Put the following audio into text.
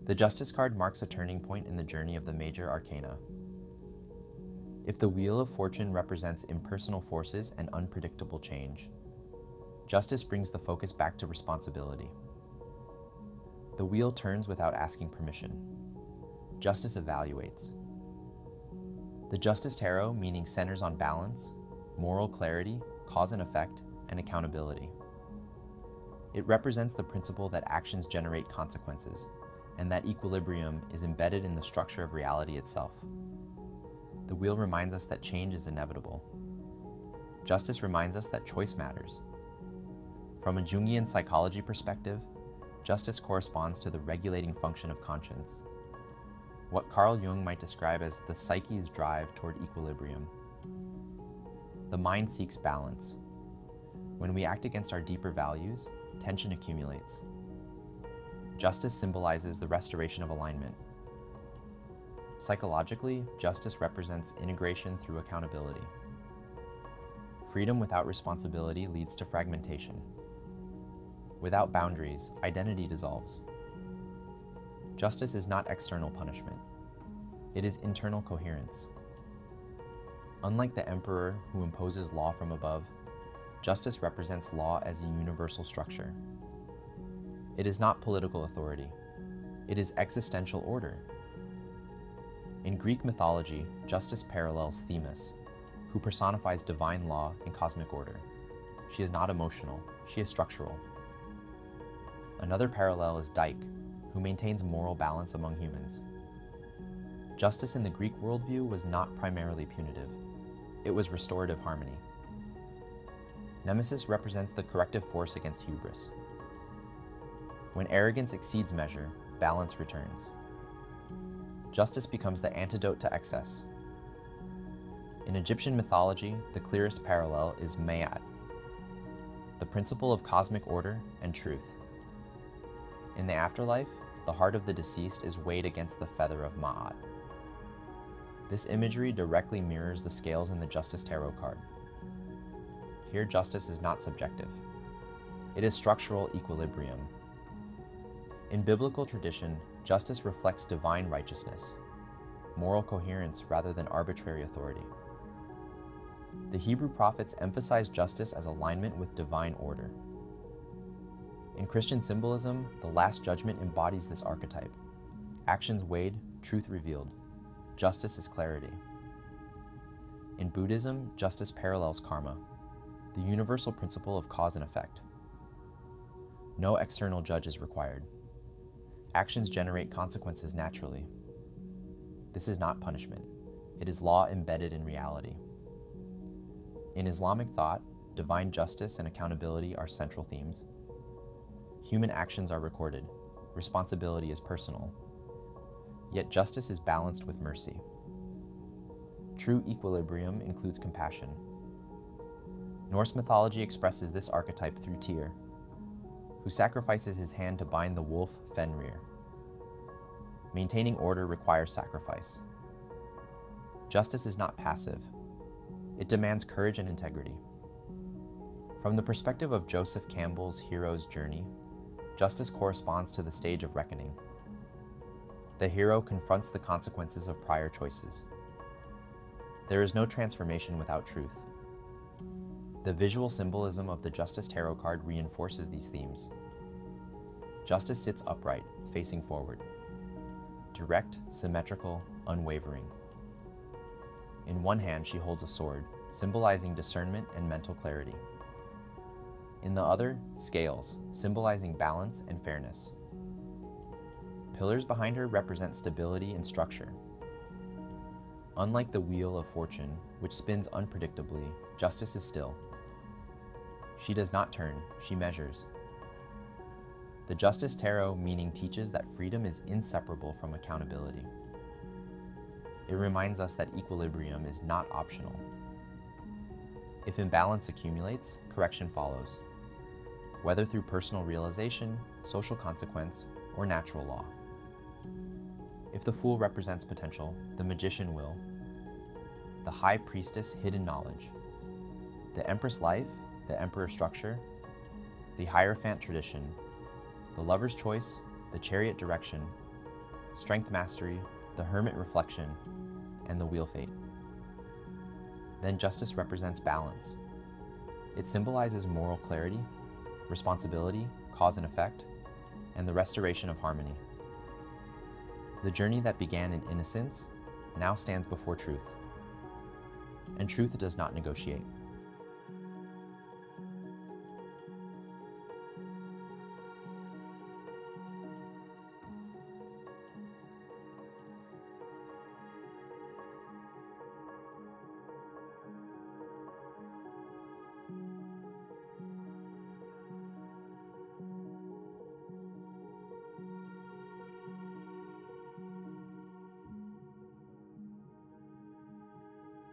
The Justice card marks a turning point in the journey of the Major Arcana. If the Wheel of Fortune represents impersonal forces and unpredictable change, Justice brings the focus back to responsibility. The wheel turns without asking permission. Justice evaluates. The Justice Tarot meaning centers on balance, moral clarity, cause and effect, and accountability. It represents the principle that actions generate consequences, and that equilibrium is embedded in the structure of reality itself. The wheel reminds us that change is inevitable. Justice reminds us that choice matters. From a Jungian psychology perspective, justice corresponds to the regulating function of conscience, what Carl Jung might describe as the psyche's drive toward equilibrium. The mind seeks balance. When we act against our deeper values, tension accumulates. Justice symbolizes the restoration of alignment. Psychologically, justice represents integration through accountability. Freedom without responsibility leads to fragmentation. Without boundaries, identity dissolves. Justice is not external punishment. It is internal coherence. Unlike the emperor who imposes law from above, justice represents law as a universal structure. It is not political authority. It is existential order. In Greek mythology, justice parallels Themis, who personifies divine law and cosmic order. She is not emotional, she is structural. Another parallel is Dike, who maintains moral balance among humans. Justice in the Greek worldview was not primarily punitive. It was restorative harmony. Nemesis represents the corrective force against hubris. When arrogance exceeds measure, balance returns. Justice becomes the antidote to excess. In Egyptian mythology, the clearest parallel is Ma'at, the principle of cosmic order and truth. In the afterlife, the heart of the deceased is weighed against the feather of Ma'at. This imagery directly mirrors the scales in the Justice Tarot card. Here, justice is not subjective. It is structural equilibrium. In biblical tradition, justice reflects divine righteousness, moral coherence rather than arbitrary authority. The Hebrew prophets emphasize justice as alignment with divine order. In Christian symbolism, the Last Judgment embodies this archetype. Actions weighed, truth revealed. Justice is clarity. In Buddhism, justice parallels karma, the universal principle of cause and effect. No external judge is required. Actions generate consequences naturally. This is not punishment. It is law embedded in reality. In Islamic thought, divine justice and accountability are central themes. Human actions are recorded. Responsibility is personal. Yet justice is balanced with mercy. True equilibrium includes compassion. Norse mythology expresses this archetype through Tyr, who sacrifices his hand to bind the wolf Fenrir. Maintaining order requires sacrifice. Justice is not passive. It demands courage and integrity. From the perspective of Joseph Campbell's hero's journey, justice corresponds to the stage of reckoning. The hero confronts the consequences of prior choices. There is no transformation without truth. The visual symbolism of the Justice Tarot card reinforces these themes. Justice sits upright, facing forward. Direct, symmetrical, unwavering. In one hand, she holds a sword, symbolizing discernment and mental clarity. In the other, scales, symbolizing balance and fairness. Pillars behind her represent stability and structure. Unlike the Wheel of Fortune, which spins unpredictably, justice is still. She does not turn, she measures. The Justice Tarot meaning teaches that freedom is inseparable from accountability. It reminds us that equilibrium is not optional. If imbalance accumulates, correction follows, whether through personal realization, social consequence, or natural law. If the Fool represents potential, the Magician will. The High Priestess, hidden knowledge. The Empress life, the Emperor structure. The Hierophant tradition. The Lover's choice, the Chariot direction. strength mastery, the hermit reflection, and the wheel fate. Then justice represents balance. It symbolizes moral clarity, responsibility, cause and effect, and the restoration of harmony. The journey that began in innocence now stands before truth. And truth does not negotiate.